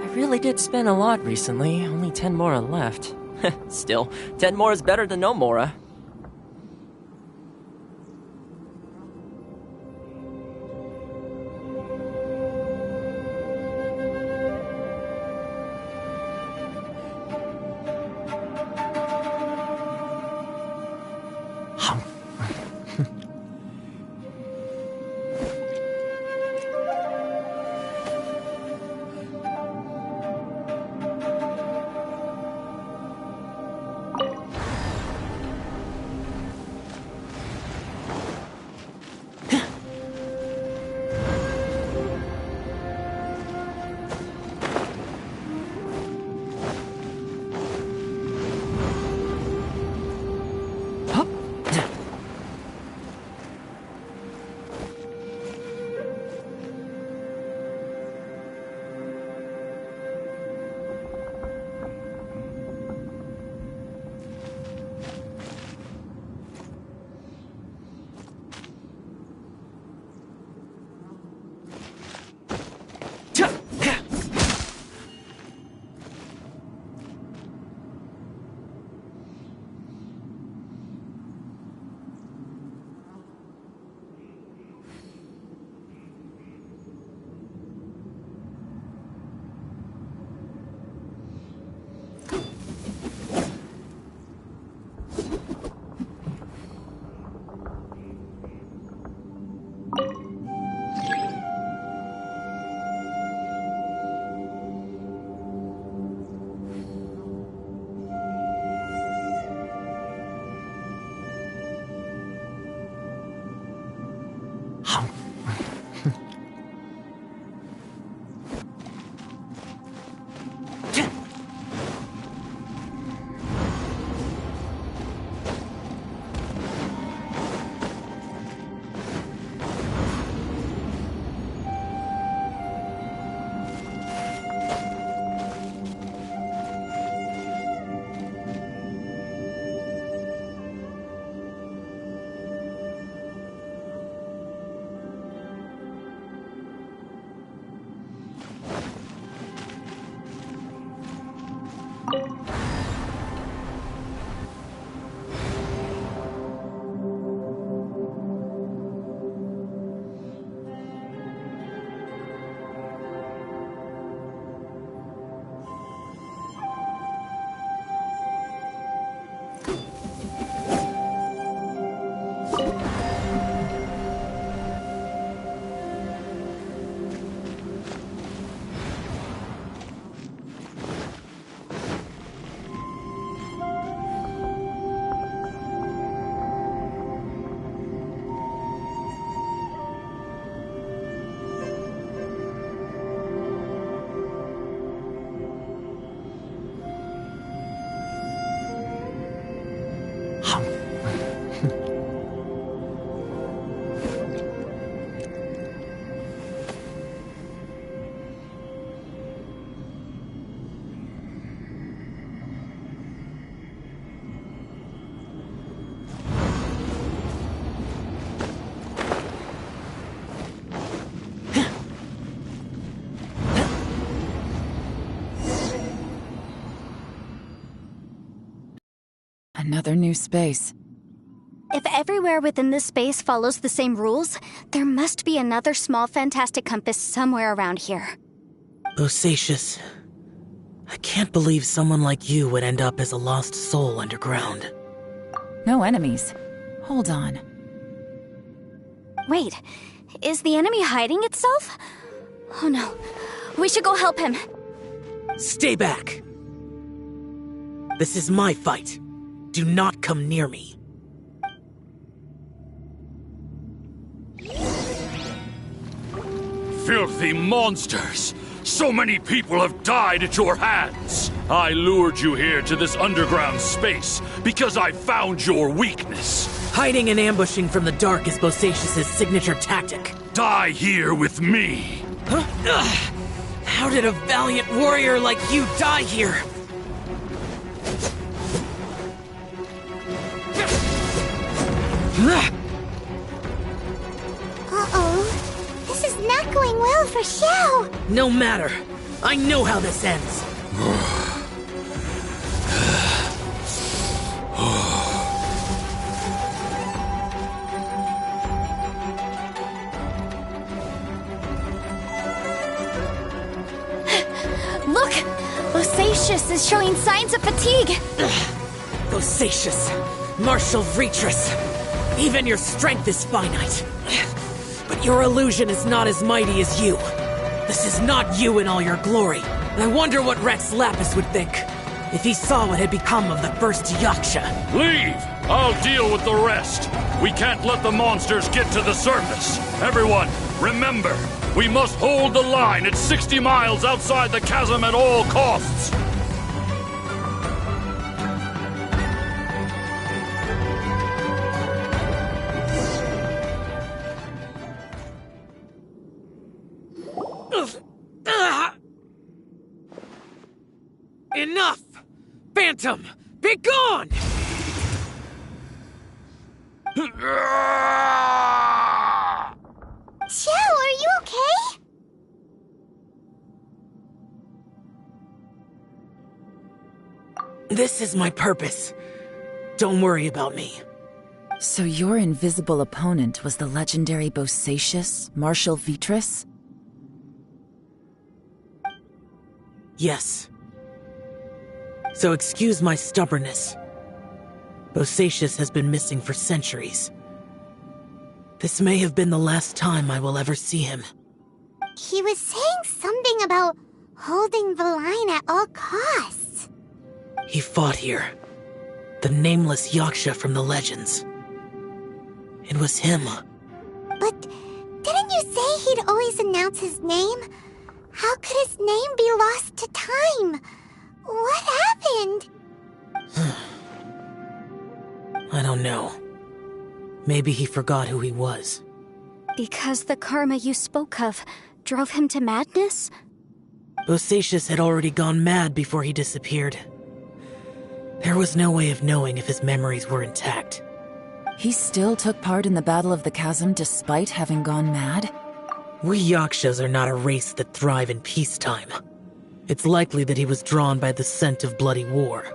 I really did spend a lot recently, only 10 Mora left. Still, 10 more is better than no Mora. Another new space. If everywhere within this space follows the same rules, there must be another small fantastic compass somewhere around here. Bosacius, I can't believe someone like you would end up as a lost soul underground. No enemies. Hold on. Wait, is the enemy hiding itself? Oh no, we should go help him. Stay back! This is my fight. Do not come near me. Filthy monsters! So many people have died at your hands. I lured you here to this underground space because I found your weakness. Hiding and ambushing from the dark is Bosacius' signature tactic. Die here with me. Huh? Ugh. How did a valiant warrior like you die here? Uh-oh. This is not going well for Xiao. No matter. I know how this ends. Look! Bosacius is showing signs of fatigue. Bosacius, Marshal Vitris, even your strength is finite. But your illusion is not as mighty as you. This is not you in all your glory. And I wonder what Rex Lapis would think if he saw what had become of the first Yaksha. Leave! I'll deal with the rest. We can't let the monsters get to the surface. Everyone, remember, we must hold the line at 60 miles outside the chasm at all costs. Enough! Phantom, be gone! Xiao, are you okay? This is my purpose. Don't worry about me. So your invisible opponent was the legendary Bosacius, Marshal Vitris? Yes. So excuse my stubbornness. Bosacius has been missing for centuries. This may have been the last time I will ever see him. He was saying something about holding the line at all costs. He fought here. The nameless Yaksha from the legends. It was him. But didn't you say he'd always announce his name? How could his name be lost to time? What happened? I don't know. Maybe he forgot who he was. Because the karma you spoke of drove him to madness? Bosacius had already gone mad before he disappeared. There was no way of knowing if his memories were intact. He still took part in the Battle of the Chasm despite having gone mad? We Yakshas are not a race that thrive in peacetime. It's likely that he was drawn by the scent of bloody war.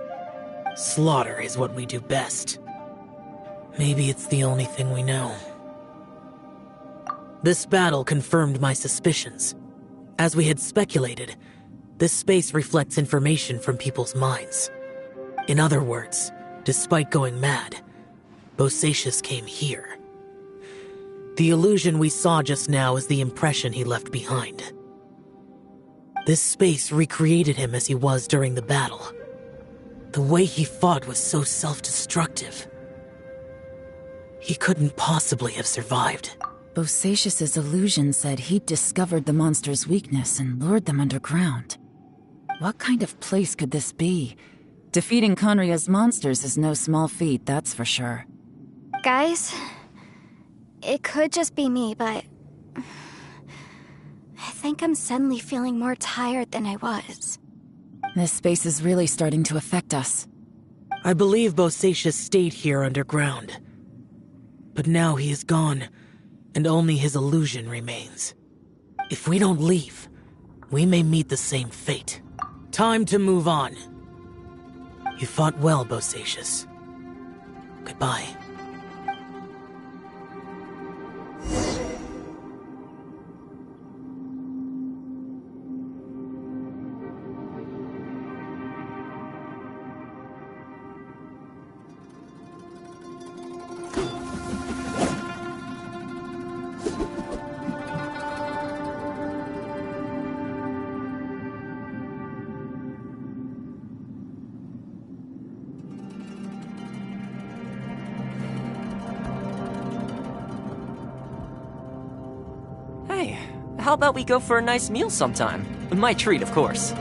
Slaughter is what we do best. Maybe it's the only thing we know. This battle confirmed my suspicions. As we had speculated, this space reflects information from people's minds. In other words, despite going mad, Bosacius came here. The illusion we saw just now is the impression he left behind. This space recreated him as he was during the battle. The way he fought was so self-destructive. He couldn't possibly have survived. Bosacius's illusion said he'd discovered the monster's weakness and lured them underground. What kind of place could this be? Defeating Khaenri'ah's monsters is no small feat, that's for sure. Guys, it could just be me, but I think I'm suddenly feeling more tired than I was. This space is really starting to affect us. I believe Bosacius stayed here underground. But now he is gone, and only his illusion remains. If we don't leave, we may meet the same fate. Time to move on. You fought well, Bosacius. Goodbye. Hey, how about we go for a nice meal sometime? My treat, of course.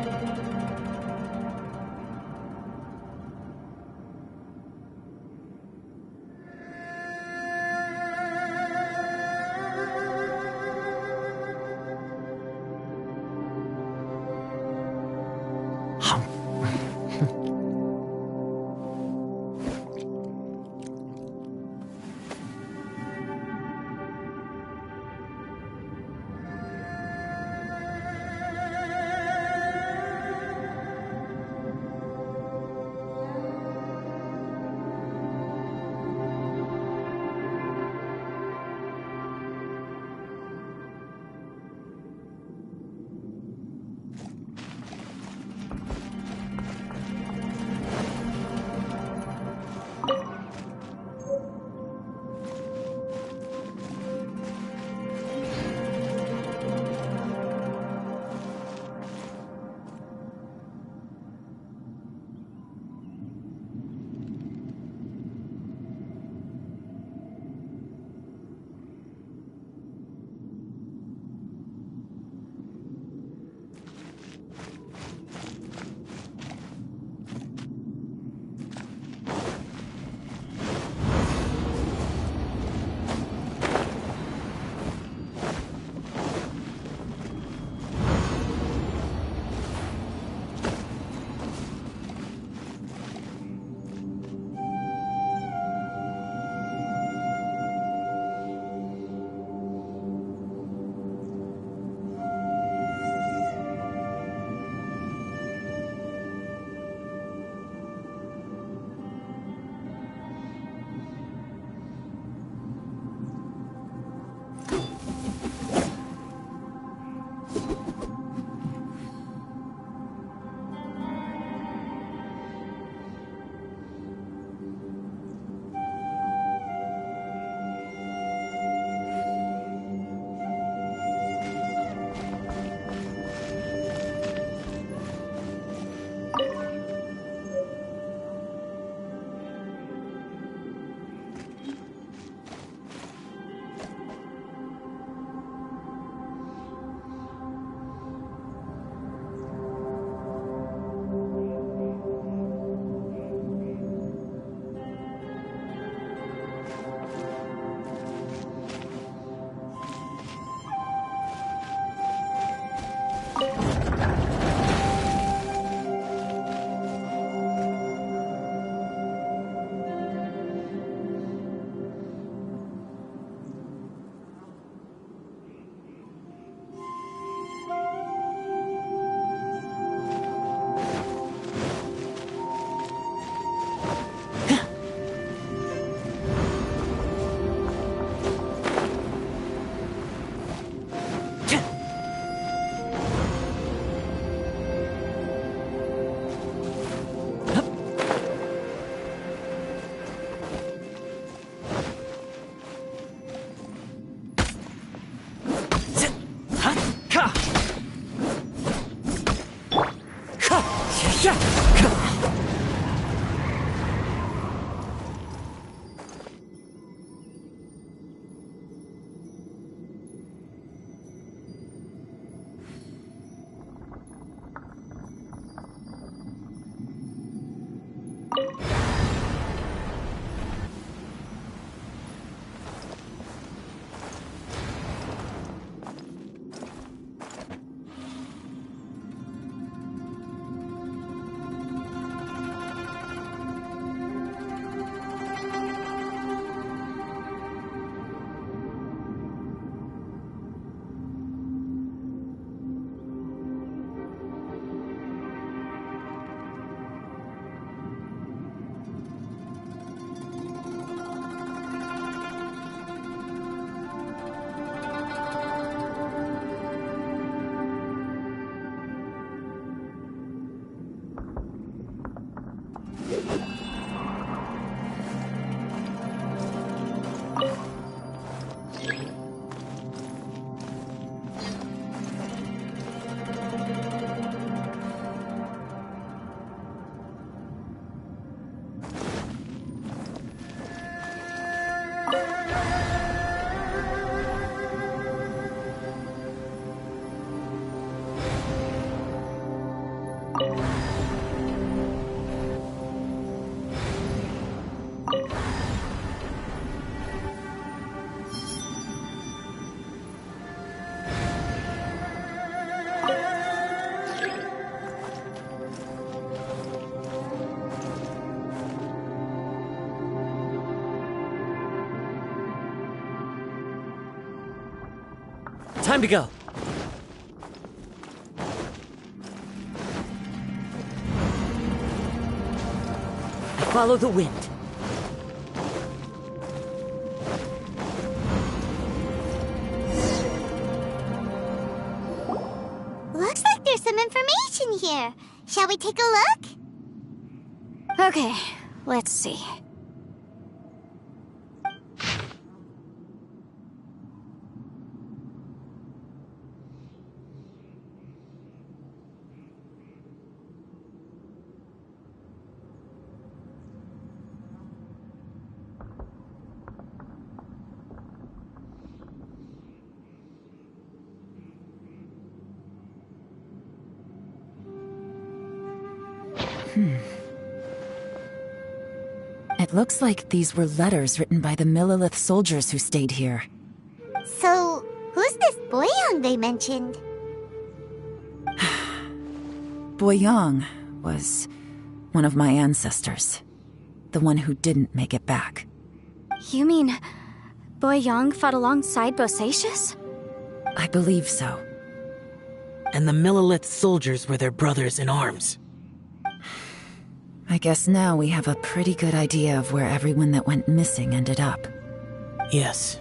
Time to go. I follow the wind. Looks like there's some information here. Shall we take a look? Okay, let's see. It looks like these were letters written by the Millelith soldiers who stayed here. So, who's this Boyang they mentioned? Boyang was one of my ancestors. The one who didn't make it back. You mean Boyang fought alongside Bosacius? I believe so. And the Millelith soldiers were their brothers in arms. I guess now we have a pretty good idea of where everyone that went missing ended up. Yes.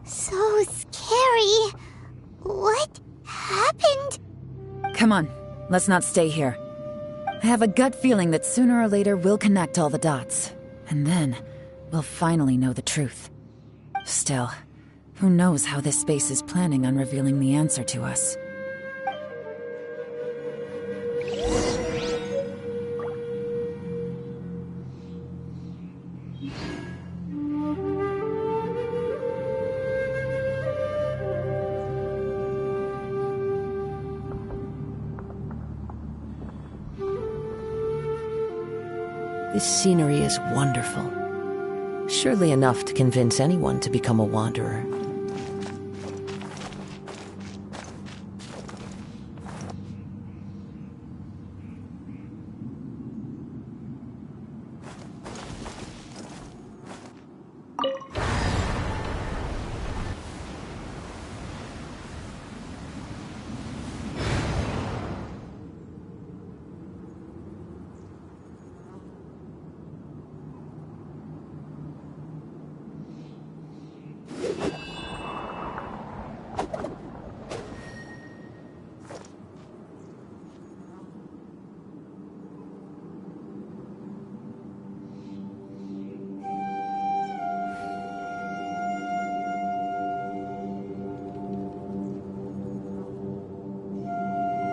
So scary. What happened? Come on, let's not stay here. I have a gut feeling that sooner or later we'll connect all the dots. And then, we'll finally know the truth. Still, who knows how this space is planning on revealing the answer to us. This scenery is wonderful. Surely enough to convince anyone to become a wanderer.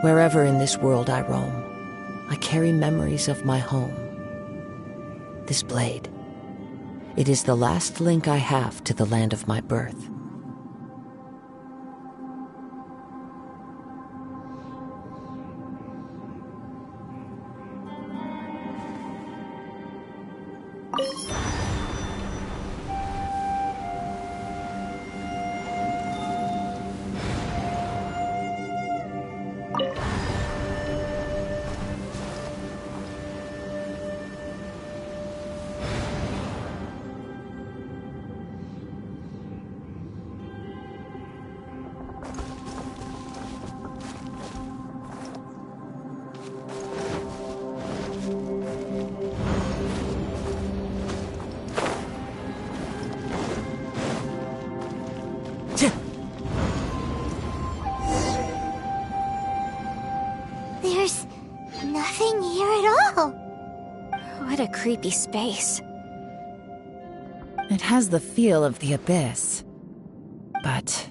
Wherever in this world I roam, I carry memories of my home. This blade. It is the last link I have to the land of my birth. There's nothing here at all. What a creepy space. It has the feel of the Abyss. But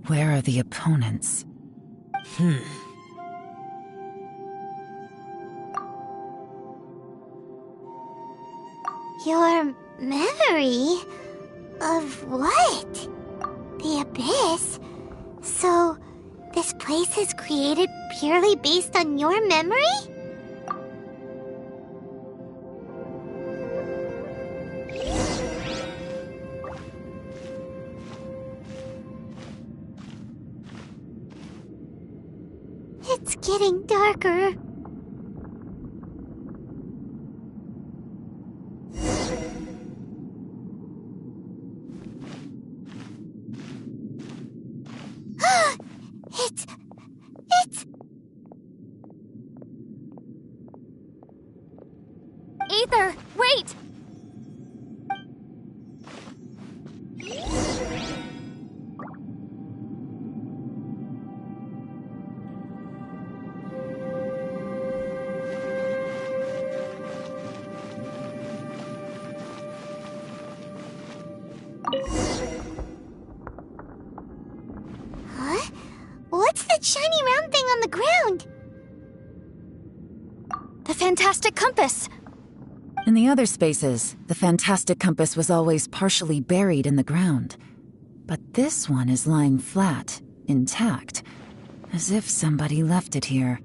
where are the opponents? Your memory? Of what? The Abyss? So, this place is created purely based on your memory? It's getting darker. tiny round thing on the ground? The Fantastic Compass! In the other spaces, the Fantastic Compass was always partially buried in the ground. But this one is lying flat, intact, as if somebody left it here.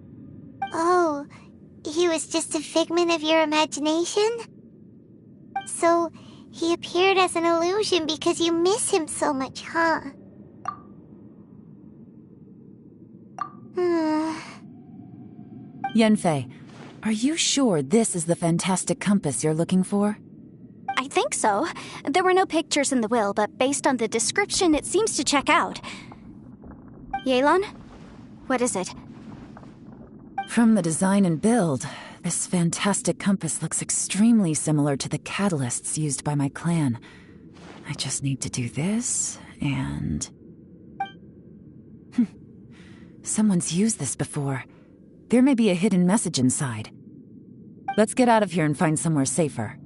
Oh, he was just a figment of your imagination? So, he appeared as an illusion because you miss him so much, huh? Yanfei, are you sure this is the Fantastic Compass you're looking for? I think so. There were no pictures in the will, but based on the description, it seems to check out. Yelan? What is it? From the design and build, this Fantastic Compass looks extremely similar to the catalysts used by my clan. I just need to do this, and... Someone's used this before. There may be a hidden message inside. Let's get out of here and find somewhere safer.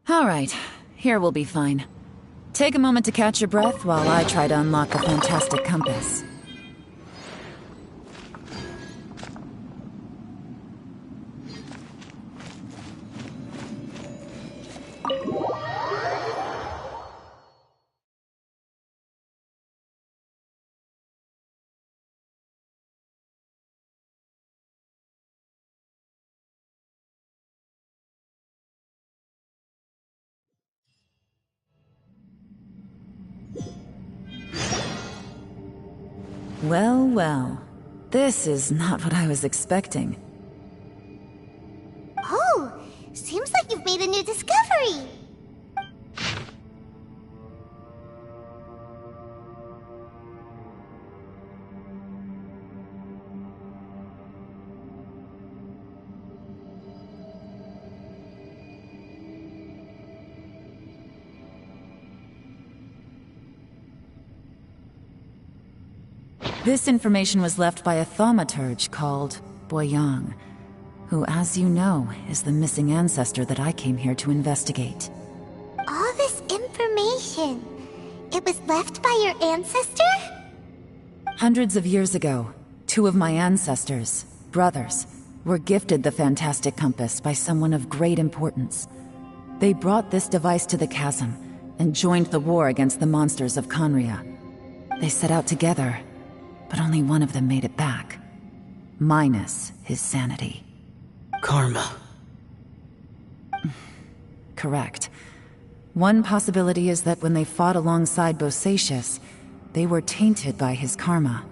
All right, here we'll be fine. Take a moment to catch your breath while I try to unlock the Fantastic Compass. Well, well. This is not what I was expecting. Oh, seems like you've made a new discovery. This information was left by a thaumaturge called Boyang, who, as you know, is the missing ancestor that I came here to investigate. All this information, it was left by your ancestor? Hundreds of years ago, two of my ancestors, brothers, were gifted the Fantastic Compass by someone of great importance. They brought this device to the chasm and joined the war against the monsters of Khaenri'ah. They set out together, but only one of them made it back. Minus his sanity. Karma. Correct. One possibility is that when they fought alongside Bosacius, they were tainted by his karma.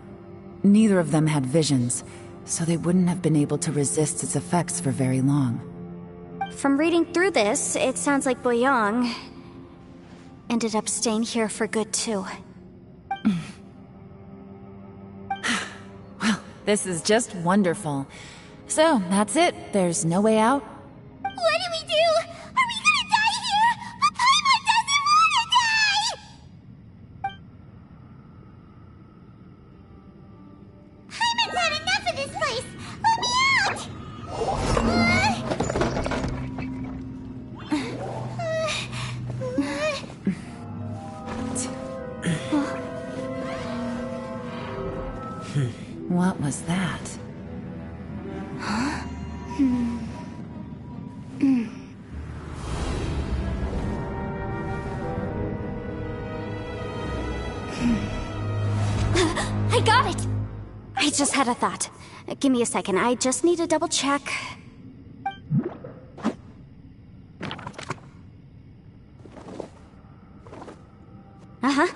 Neither of them had visions, so they wouldn't have been able to resist its effects for very long. From reading through this, it sounds like Boyang ended up staying here for good too. This is just wonderful. So, that's it. There's no way out? What do we do? Are we gonna die here? But Paimon doesn't wanna die! Paimon's had enough of this place! Let me out! What was that? I got it! I just had a thought. Give me a second, I just need to double check. Uh-huh.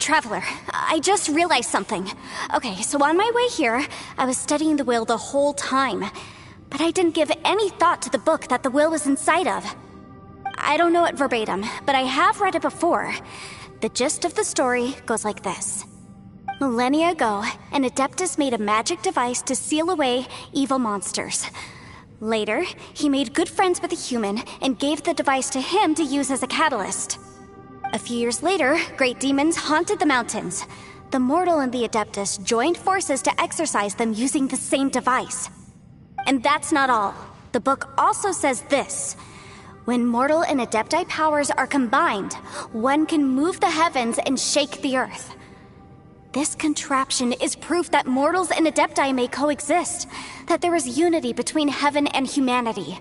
Traveler, I just realized something. Okay, so on my way here, I was studying the will the whole time. But I didn't give any thought to the book that the will was inside of. I don't know it verbatim, but I have read it before. The gist of the story goes like this. Millennia ago, an Adeptus made a magic device to seal away evil monsters. Later, he made good friends with a human and gave the device to him to use as a catalyst. A few years later, great demons haunted the mountains. the Mortal and the Adeptus joined forces to exorcise them using the same device. And that's not all. The book also says this. When Mortal and Adepti powers are combined, one can move the heavens and shake the earth. This contraption is proof that mortals and Adepti may coexist, that there is unity between heaven and humanity.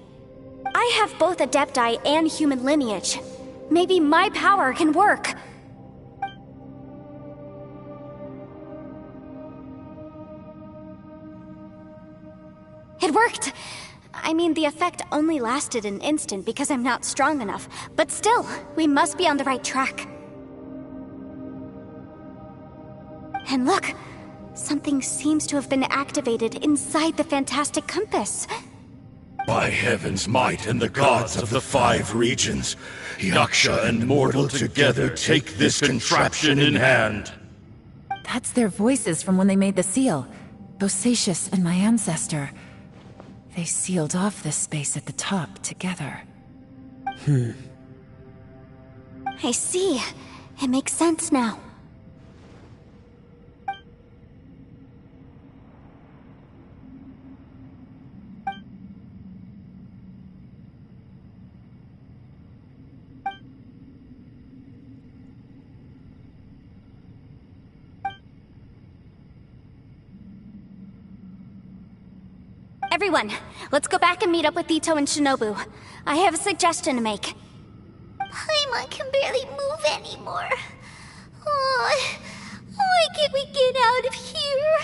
I have both Adepti and human lineage. Maybe my power can work. It worked! I mean, the effect only lasted an instant because I'm not strong enough, but still, we must be on the right track. And look, something seems to have been activated inside the Fantastic Compass. By heaven's might and the gods of the 5 regions, Yaksha and Mortal together take this contraption in hand. That's their voices from when they made the seal. Bosacius and my ancestor. They sealed off this space at the top together. I see. It makes sense now. Everyone, let's go back and meet up with Ito and Shinobu. I have a suggestion to make. Paimon can barely move anymore. Oh, why can't we get out of here?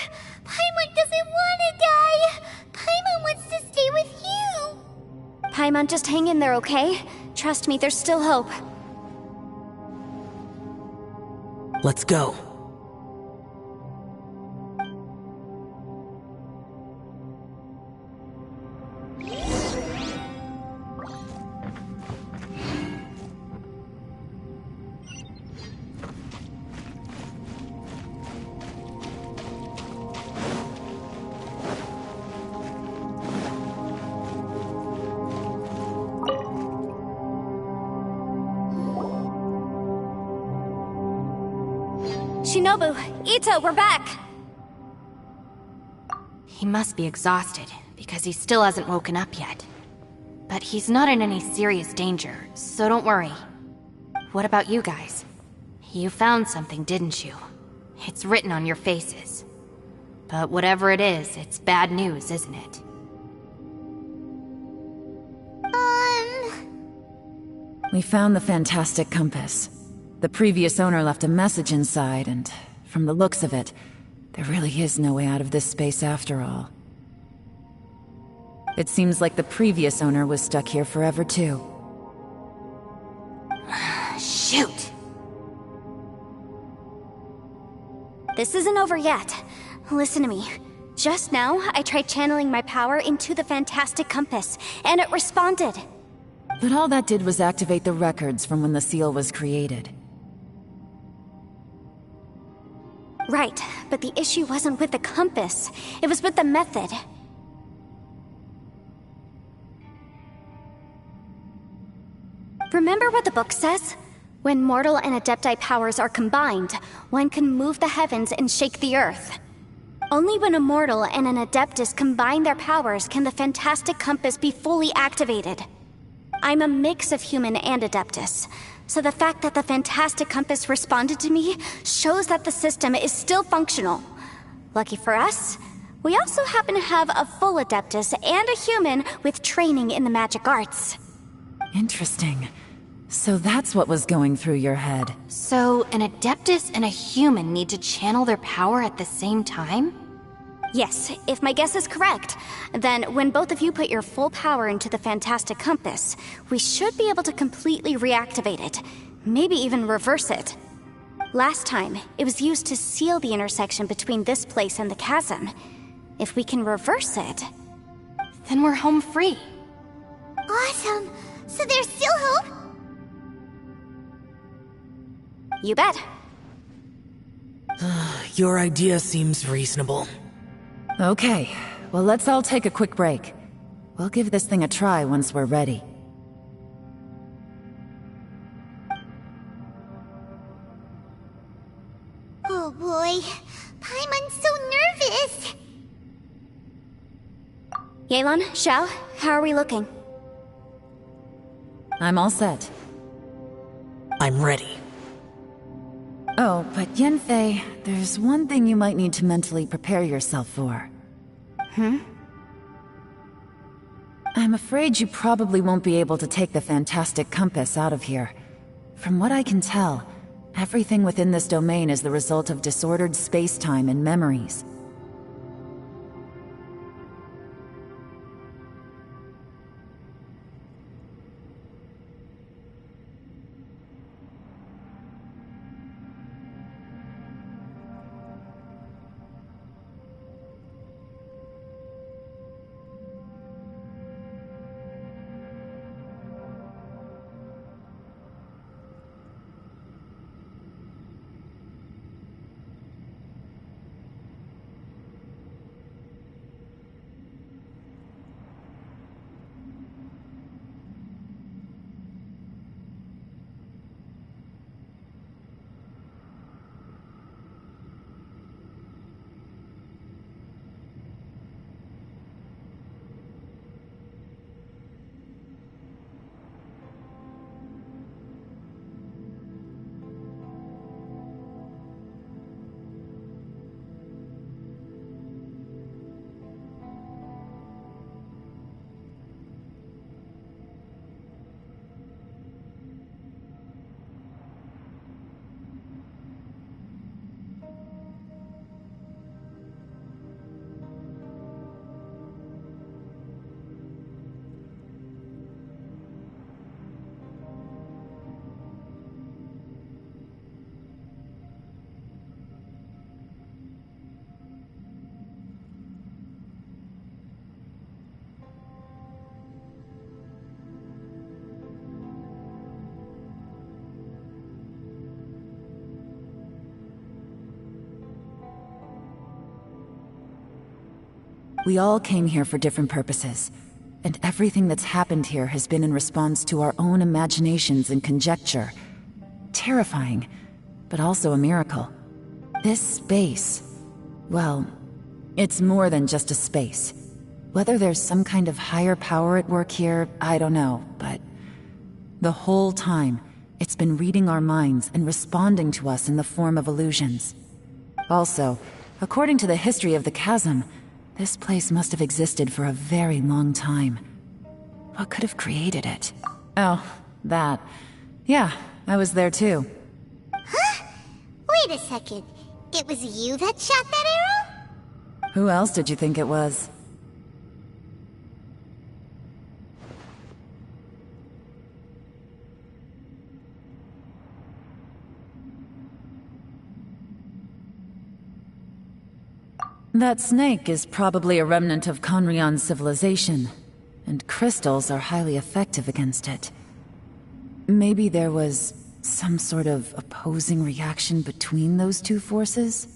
Paimon doesn't want to die. Paimon wants to stay with you. Paimon, just hang in there, okay? Trust me, there's still hope. Let's go. Shinobu, Ito, we're back! He must be exhausted, because he still hasn't woken up yet. But he's not in any serious danger, so don't worry. What about you guys? You found something, didn't you? It's written on your faces. But whatever it is, it's bad news, isn't it? We found the Fantastic Compass. The previous owner left a message inside, and from the looks of it, there really is no way out of this space after all. It seems like the previous owner was stuck here forever too. Shoot! This isn't over yet. Listen to me. Just now, I tried channeling my power into the Fantastic Compass, and it responded. But all that did was activate the records from when the seal was created. Right, but the issue wasn't with the compass. It was with the method. Remember what the book says? When mortal and Adepti powers are combined, one can move the heavens and shake the earth. Only when a mortal and an Adeptus combine their powers can the Fantastic Compass be fully activated. I'm a mix of human and Adeptus, so the fact that the Fantastic Compass responded to me shows that the system is still functional. Lucky for us, we also happen to have a full Adeptus and a human with training in the magic arts. Interesting. So that's what was going through your head. So, an Adeptus and a human need to channel their power at the same time? Yes, if my guess is correct, then when both of you put your full power into the Fantastic Compass, we should be able to completely reactivate it, maybe even reverse it. Last time, it was used to seal the intersection between this place and the chasm. If we can reverse it, Then we're home free. Awesome. So there's still hope? you bet. Your idea seems reasonable. Okay, well let's all take a quick break. We'll give this thing a try once we're ready. Oh boy. Yelan, Xiao, how are we looking? I'm all set. I'm ready. Oh, but Yanfei, there's one thing you might need to mentally prepare yourself for. I'm afraid you probably won't be able to take the fantastic compass out of here. From what I can tell, everything within this domain is the result of disordered space-time and memories. We all came here for different purposes, and everything that's happened here has been in response to our own imaginations and conjecture. Terrifying, but also a miracle. This space, well, it's more than just a space. Whether there's some kind of higher power at work here, I don't know, but the whole time, it's been reading our minds and responding to us in the form of illusions. Also, according to the history of the chasm, this place must have existed for a very long time. What could have created it? Oh, that. Yeah, I was there too. Huh? Wait a second. It was you that shot that arrow? Who else did you think it was? That snake is probably a remnant of Conrian's civilization, and crystals are highly effective against it. Maybe there was some sort of opposing reaction between those two forces?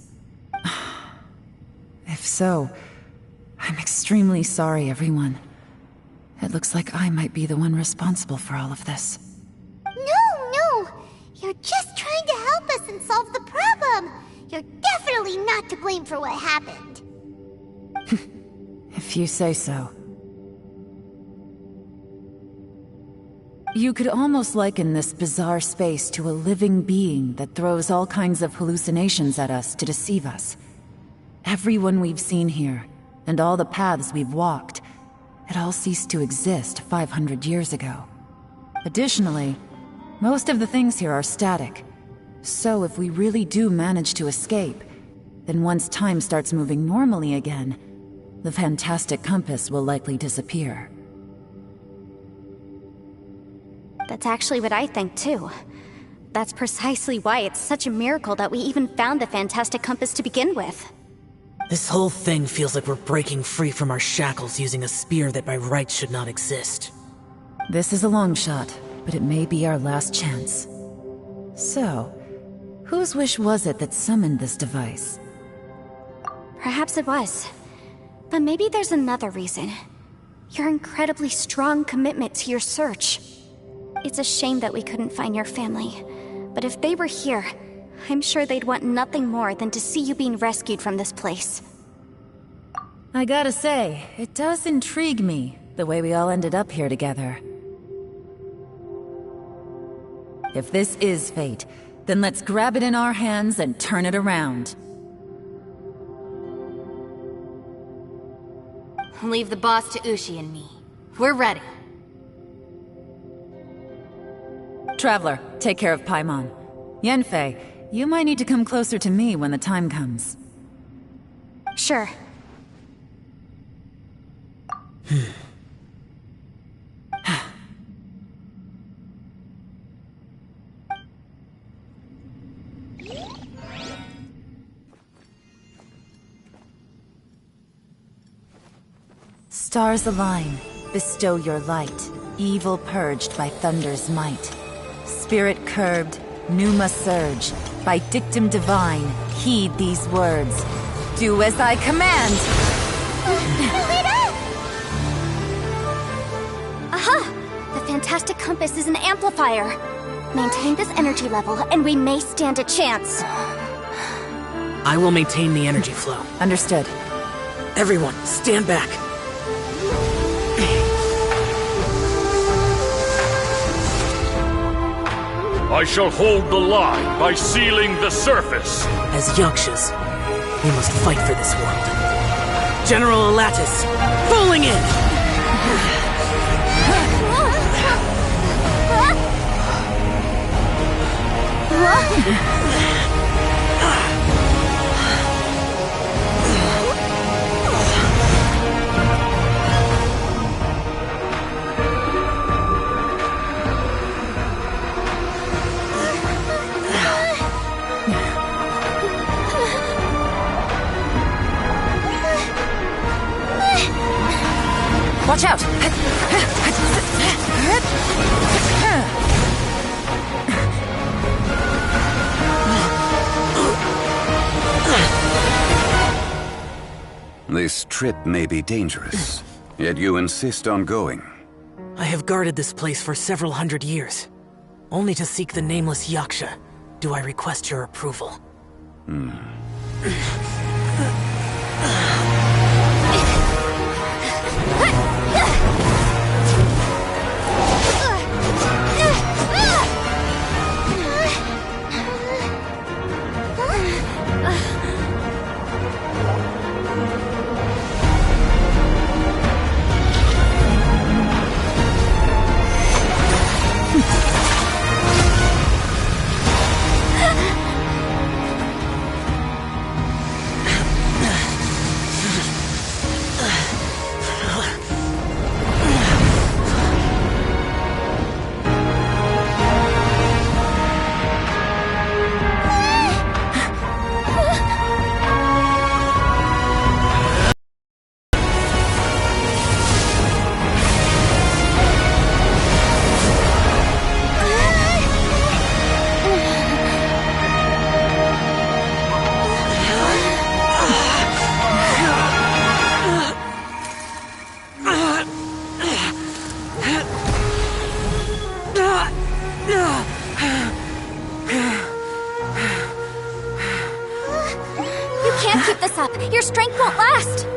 If so, I'm extremely sorry, everyone. It looks like I might be the one responsible for all of this. No! You're just trying to help us and solve the problem! You're definitely not to blame for what happened. If you say so. You could almost liken this bizarre space to a living being that throws all kinds of hallucinations at us to deceive us. Everyone we've seen here, and all the paths we've walked, it all ceased to exist 500 years ago. Additionally, most of the things here are static. So if we really do manage to escape, then once time starts moving normally again, the fantastic compass will likely disappear. That's actually what I think too. That's precisely why it's such a miracle that we even found the fantastic compass to begin with. This whole thing feels like we're breaking free from our shackles using a spear that by rights should not exist. This is a long shot, but it may be our last chance. So, whose wish was it that summoned this device? Perhaps it was. But maybe there's another reason. Your incredibly strong commitment to your search. It's a shame that we couldn't find your family. But if they were here, I'm sure they'd want nothing more than to see you being rescued from this place. I gotta say, it does intrigue me, the way we all ended up here together. If this is fate, then let's grab it in our hands and turn it around. Leave the boss to Ushi and me. We're ready. Traveler, take care of Paimon. Yanfei, you might need to come closer to me when the time comes. Sure. Stars align, bestow your light, evil purged by thunder's might. Spirit curbed, pneuma surge, by dictum divine, heed these words. Do as I command! Aha! The Fantastic Compass is an amplifier. Maintain this energy level, and we may stand a chance. I will maintain the energy flow. Understood. Everyone, stand back. I shall hold the line by sealing the surface. As Yakshas, we must fight for this world. General Elatus, falling in! Watch out! This trip may be dangerous, yet you insist on going. I have guarded this place for several hundred years. Only to seek the nameless Yaksha do I request your approval. Can't keep this up. Your strength won't last.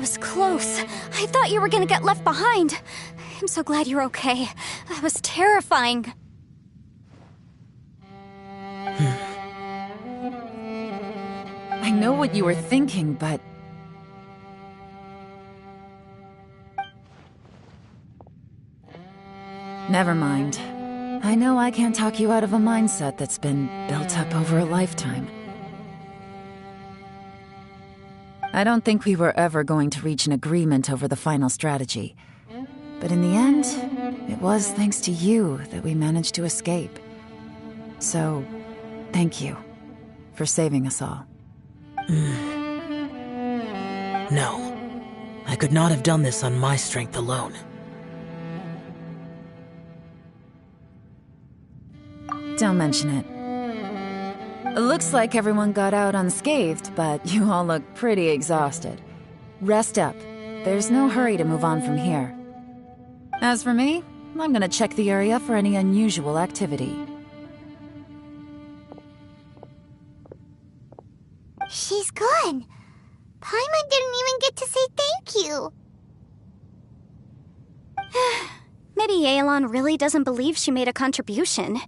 was close. I thought you were gonna get left behind. I'm so glad you're okay. That was terrifying. I know what you were thinking, but... Never mind. I know I can't talk you out of a mindset that's been built up over a lifetime. I don't think we were ever going to reach an agreement over the final strategy. But in the end, it was thanks to you that we managed to escape. So, thank you for saving us all. No. I could not have done this on my strength alone. Don't mention it. It looks like everyone got out unscathed, but you all look pretty exhausted. Rest up. There's no hurry to move on from here. As for me, I'm gonna check the area for any unusual activity. She's gone. Paimon didn't even get to say thank you. Maybe Yelan really doesn't believe she made a contribution.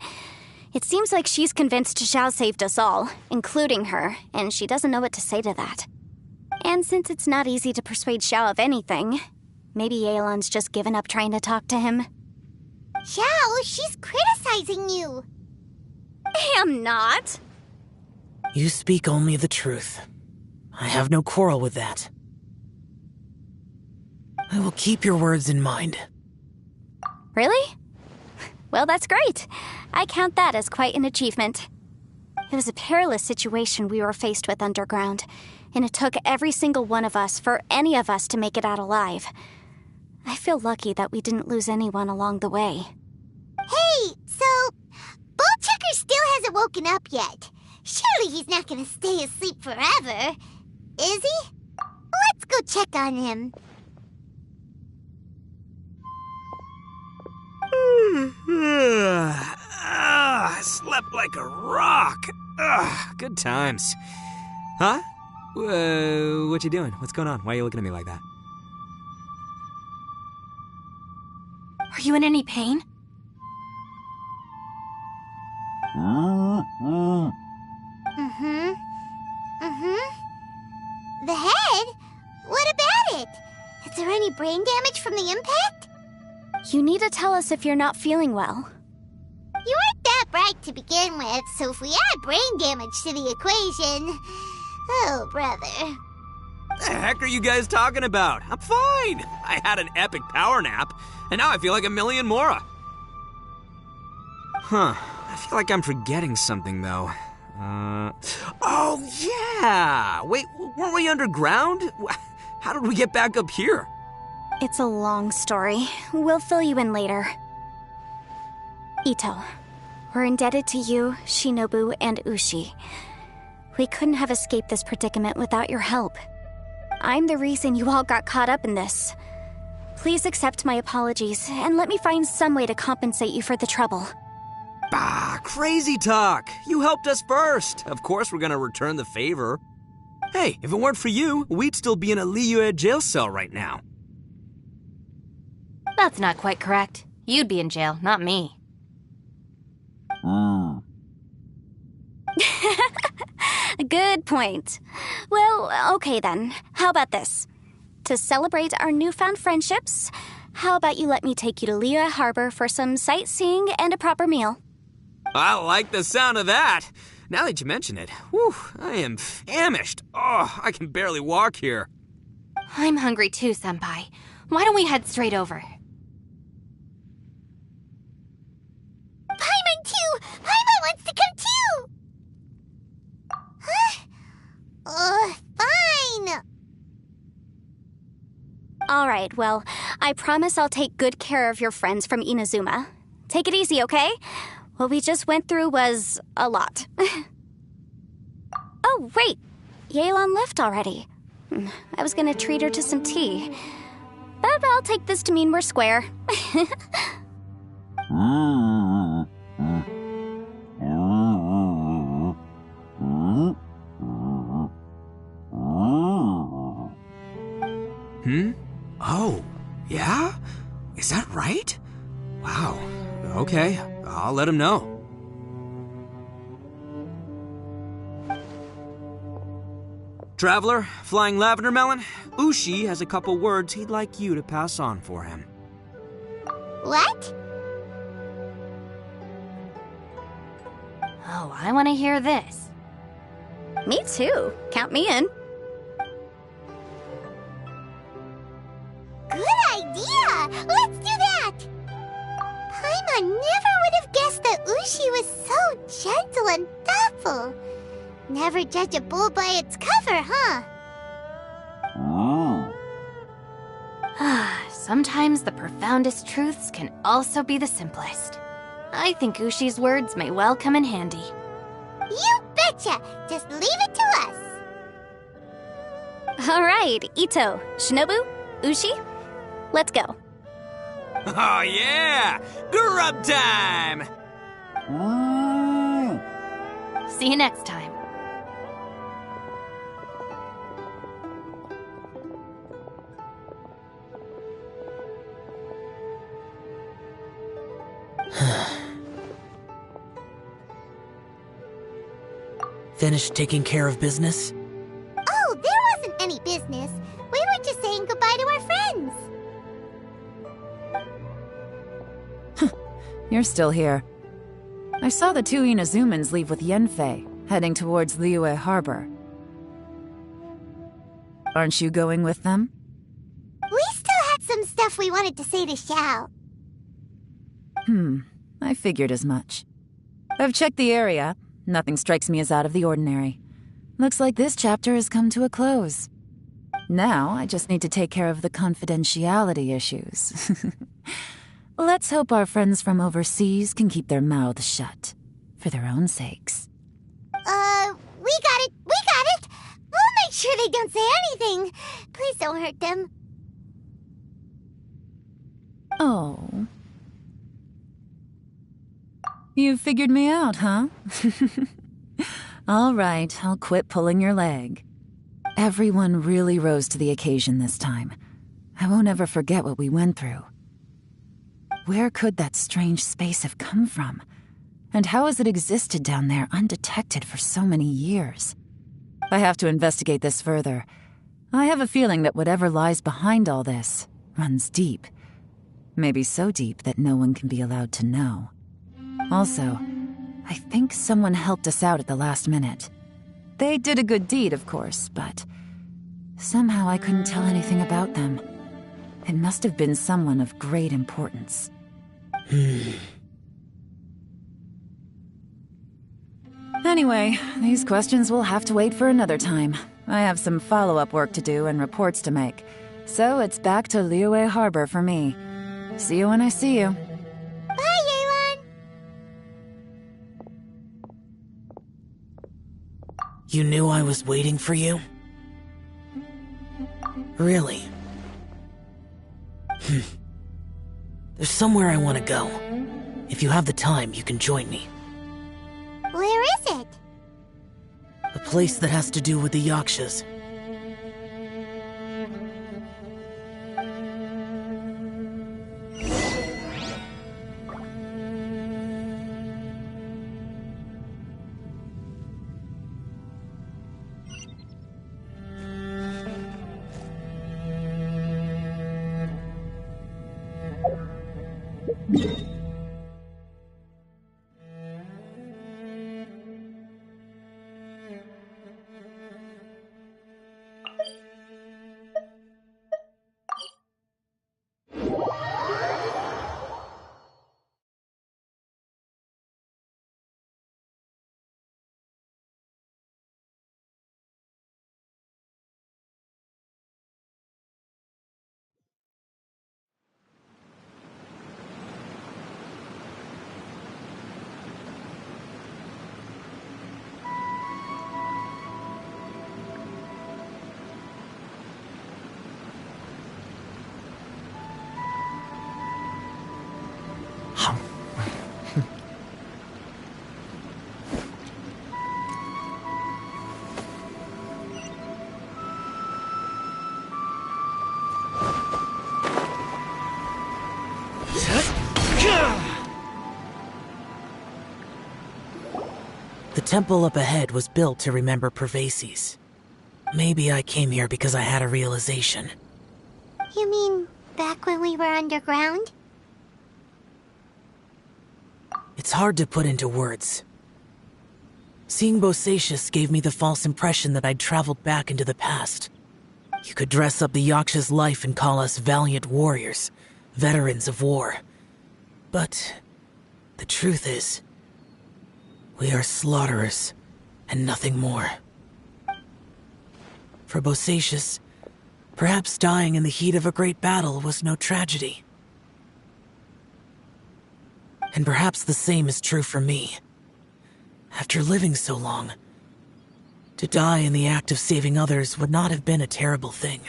It seems like she's convinced Xiao saved us all, including her, and she doesn't know what to say to that. And since it's not easy to persuade Xiao of anything, maybe Yelan's just given up trying to talk to him. Xiao, she's criticizing you. I'm not. You speak only the truth. I have no quarrel with that. I will keep your words in mind. Really? Well, that's great. I count that as quite an achievement. It was a perilous situation we were faced with underground, and it took every single one of us for any of us to make it out alive. I feel lucky that we didn't lose anyone along the way. Hey, so Ballchecker still hasn't woken up yet. Surely he's not gonna stay asleep forever, is he? Let's go check on him. I slept like a rock. Good times. Huh? What you doing? What's going on? Why are you looking at me like that? Are you in any pain? The head? What about it? Is there any brain damage from the impact? You need to tell us if you're not feeling well. You aren't that bright to begin with, so if we add brain damage to the equation... Oh, brother. The heck are you guys talking about? I'm fine. I had an epic power nap, and now I feel like a million Mora. Huh. I feel like I'm forgetting something, though. Oh, yeah! Wait, weren't we underground? How did we get back up here? It's a long story. We'll fill you in later. Ito, we're indebted to you, Shinobu, and Ushi. We couldn't have escaped this predicament without your help. I'm the reason you all got caught up in this. Please accept my apologies, and let me find some way to compensate you for the trouble. Bah, crazy talk! You helped us first! Of course we're gonna return the favor. Hey, if it weren't for you, we'd still be in a Liyue jail cell right now. That's not quite correct. You'd be in jail, not me. Good point. Well, okay then. How about this? To celebrate our newfound friendships, how about you let me take you to Liyue Harbor for some sightseeing and a proper meal? I like the sound of that. Now that you mention it, whew, I am famished. Oh, I can barely walk here. I'm hungry too, Senpai. Why don't we head straight over? Paimon too! Paimon wants to come too! Huh? Fine! Alright, well, I promise I'll take good care of your friends from Inazuma. Take it easy, okay? What we just went through was a lot. Oh, wait! Yelan left already. I was gonna treat her to some tea. But I'll take this to mean we're square. Right? Wow. Okay, I'll let him know. Traveler, Flying Lavender Melon, Ushi has a couple words he'd like you to pass on for him. What? Oh, I want to hear this. Me too. Count me in. Good idea! Let's do that! Paimon never would have guessed that Ushi was so gentle and thoughtful. Never judge a bull by its cover, huh? Sometimes the profoundest truths can also be the simplest. I think Ushi's words may well come in handy. You betcha! Just leave it to us! All right, Ito, Shinobu, Ushi, let's go. Oh yeah! Grub time! See you next time. Finished taking care of business? Oh, there wasn't any business. We were just saying goodbye to our friends. You're still here. I saw the two Inazumans leave with Yanfei, heading towards Liyue Harbor. Aren't you going with them? We still had some stuff we wanted to say to Xiao. I figured as much. I've checked the area. Nothing strikes me as out of the ordinary. Looks like this chapter has come to a close. Now, I just need to take care of the confidentiality issues. Let's hope our friends from overseas can keep their mouths shut. For their own sakes. We got it! We got it! We'll make sure they don't say anything. Please don't hurt them. Oh. You figured me out, huh? All right, I'll quit pulling your leg. Everyone really rose to the occasion this time. I won't ever forget what we went through. Where could that strange space have come from? And how has it existed down there undetected for so many years? I have to investigate this further. I have a feeling that whatever lies behind all this runs deep. Maybe so deep that no one can be allowed to know. Also, I think someone helped us out at the last minute. They did a good deed, of course, but somehow I couldn't tell anything about them. It must have been someone of great importance. Anyway, these questions will have to wait for another time. I have some follow-up work to do and reports to make. So it's back to Liyue Harbor for me. See you when I see you. Bye, Yelan! You knew I was waiting for you? Really? There's somewhere I want to go. If you have the time, you can join me. Where is it? A place that has to do with the Yakshas. temple up ahead was built to remember Pervases. Maybe I came here because I had a realization. You mean back when we were underground? It's hard to put into words. Seeing Bosacius gave me the false impression that I'd traveled back into the past. You could dress up the Yaksha's life and call us valiant warriors, veterans of war. But the truth is, we are slaughterers and nothing more. For Bosacius, perhaps dying in the heat of a great battle was no tragedy. And perhaps the same is true for me. After living so long, to die in the act of saving others would not have been a terrible thing.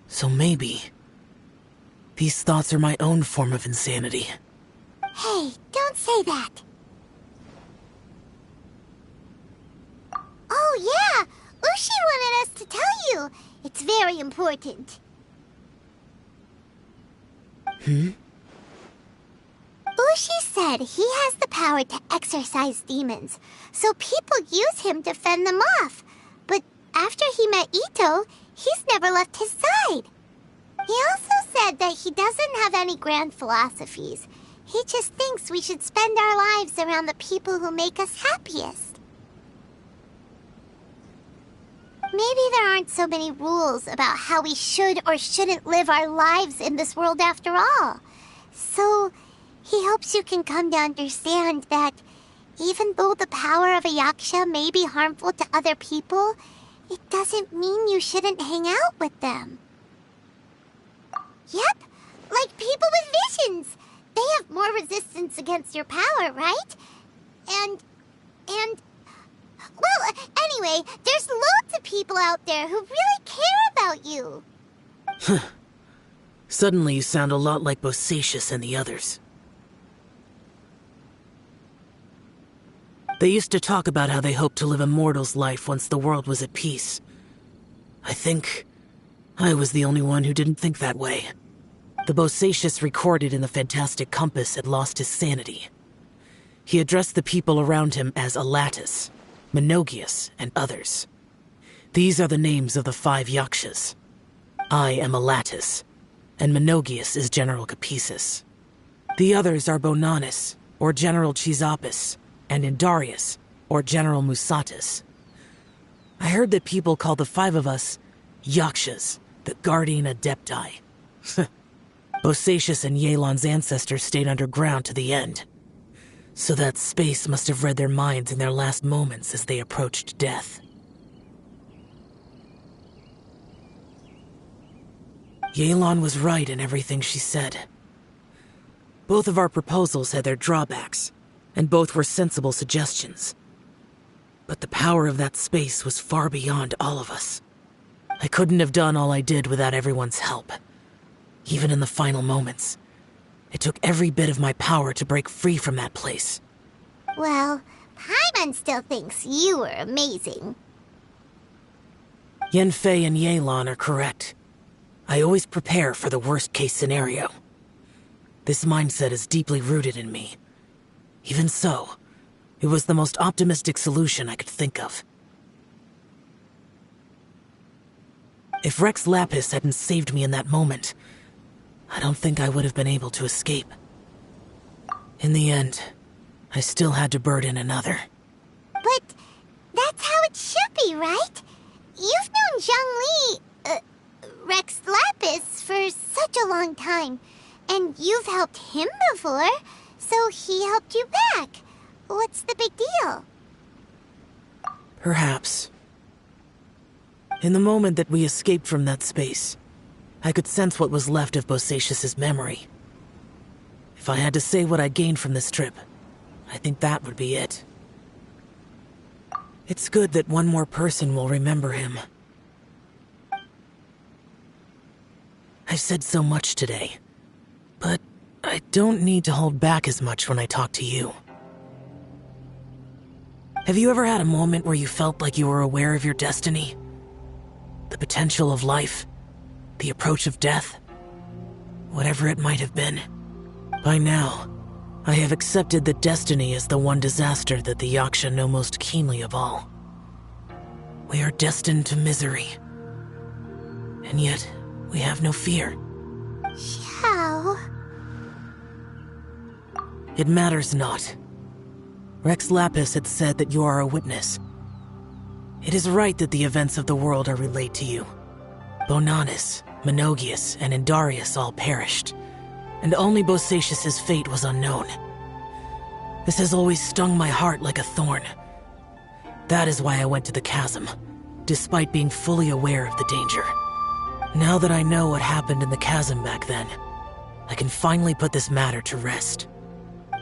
So maybe these thoughts are my own form of insanity. Hey, don't say that. Oh yeah, Ushi wanted us to tell you. It's very important. Ushi said he has the power to exorcise demons, so people use him to fend them off. But after he met Ito, he's never left his side. He also said that he doesn't have any grand philosophies. He just thinks we should spend our lives around the people who make us happiest. Maybe there aren't so many rules about how we should or shouldn't live our lives in this world after all. So, he hopes you can come to understand that even though the power of a Yaksha may be harmful to other people, it doesn't mean you shouldn't hang out with them. Yep, like people with visions. They have more resistance against your power, right? Well, anyway, there's loads of people out there who really care about you. Suddenly you sound a lot like Bosacius and the others. They used to talk about how they hoped to live a mortal's life once the world was at peace. I think I was the only one who didn't think that way. The Bosacius recorded in the Fantastic Compass had lost his sanity. He addressed the people around him as Alatus, Menogias, and others. These are the names of the 5 Yakshas. I am Alatus, and Menogias is General Capisis. The others are Bonanis, or General Chisapis, and Indarius, or General Musatus. I heard that people call the 5 of us Yakshas, the Guardian Adepti. Bosacius and Yelan's ancestors stayed underground to the end. So that space must have read their minds in their last moments as they approached death. Yelan was right in everything she said. Both of our proposals had their drawbacks, and both were sensible suggestions. But the power of that space was far beyond all of us. I couldn't have done all I did without everyone's help. Even in the final moments, it took every bit of my power to break free from that place. Well, Paimon still thinks you were amazing. Yanfei and Yelan are correct. I always prepare for the worst-case scenario. This mindset is deeply rooted in me. Even so, it was the most optimistic solution I could think of. If Rex Lapis hadn't saved me in that moment, I don't think I would have been able to escape. In the end, I still had to burden another. But that's how it should be, right? You've known Zhongli, Rex Lapis, for such a long time. And you've helped him before, so he helped you back. What's the big deal? Perhaps. In the moment that we escaped from that space, I could sense what was left of Bosacius's memory. If I had to say what I gained from this trip, I think that would be it. It's good that one more person will remember him. I've said so much today, but I don't need to hold back as much when I talk to you. Have you ever had a moment where you felt like you were aware of your destiny? The potential of life? The approach of death? Whatever it might have been. By now, I have accepted that destiny is the one disaster that the Yaksha know most keenly of all. We are destined to misery. And yet, we have no fear. How? It matters not. Rex Lapis had said that you are a witness. It is right that the events of the world are relayed to you. Bonanis, Menogias, and Indarius all perished, and only Bosacius' fate was unknown. This has always stung my heart like a thorn. That is why I went to the chasm, despite being fully aware of the danger. Now that I know what happened in the chasm back then, I can finally put this matter to rest.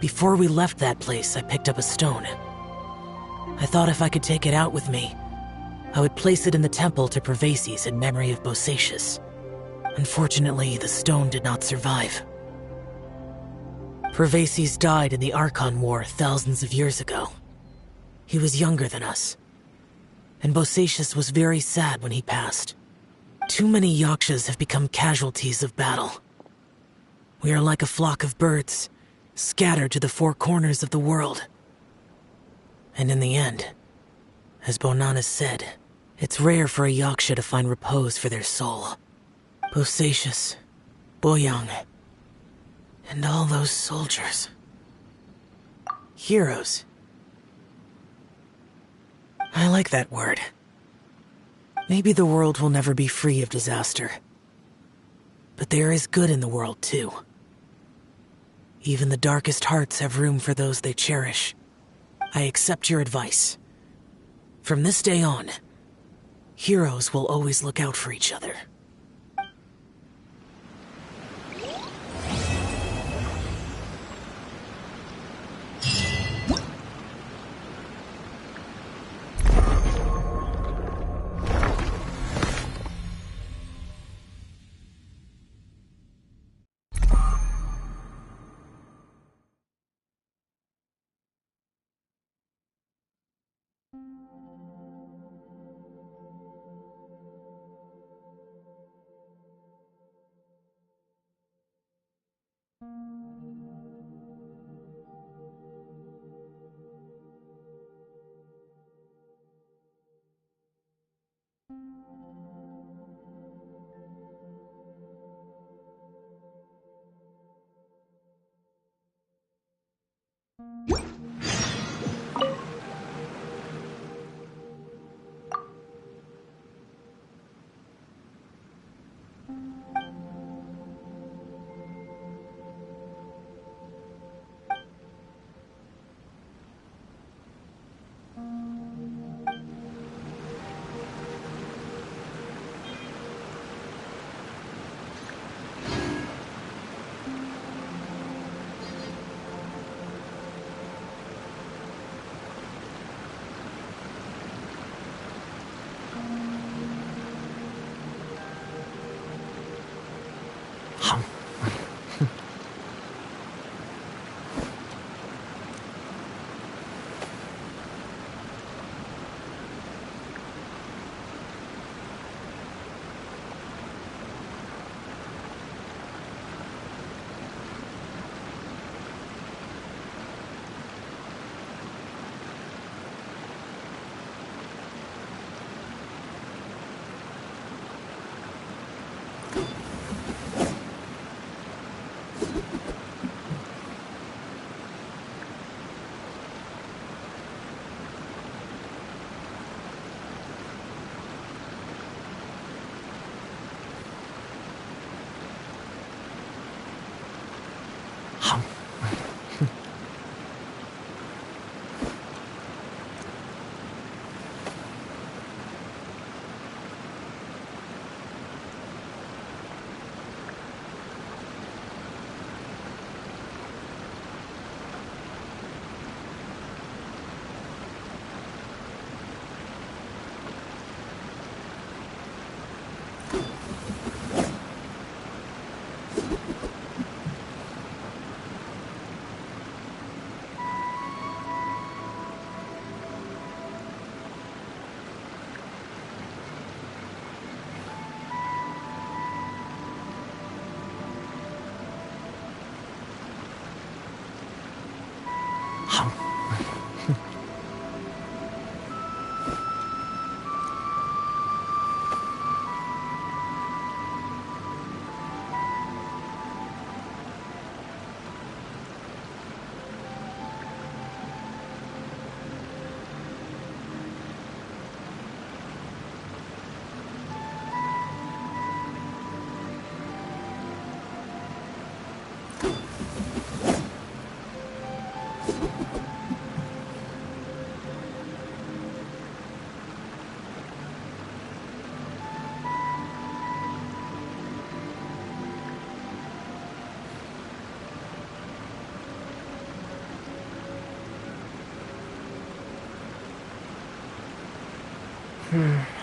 Before we left that place, I picked up a stone. I thought if I could take it out with me, I would place it in the temple to Pervases in memory of Bosacius. Unfortunately, the stone did not survive. Pervases died in the Archon War thousands of years ago. He was younger than us, and Bosacius was very sad when he passed. Too many Yakshas have become casualties of battle. We are like a flock of birds, scattered to the four corners of the world. And in the end, as Bonanis said, it's rare for a Yaksha to find repose for their soul. Bosacius, Boyang, and all those soldiers. Heroes. I like that word. Maybe the world will never be free of disaster. But there is good in the world, too. Even the darkest hearts have room for those they cherish. I accept your advice. From this day on, heroes will always look out for each other.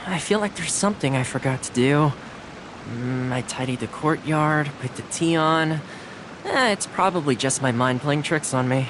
I feel like there's something I forgot to do. I tidied the courtyard, put the tea on. It's probably just my mind playing tricks on me.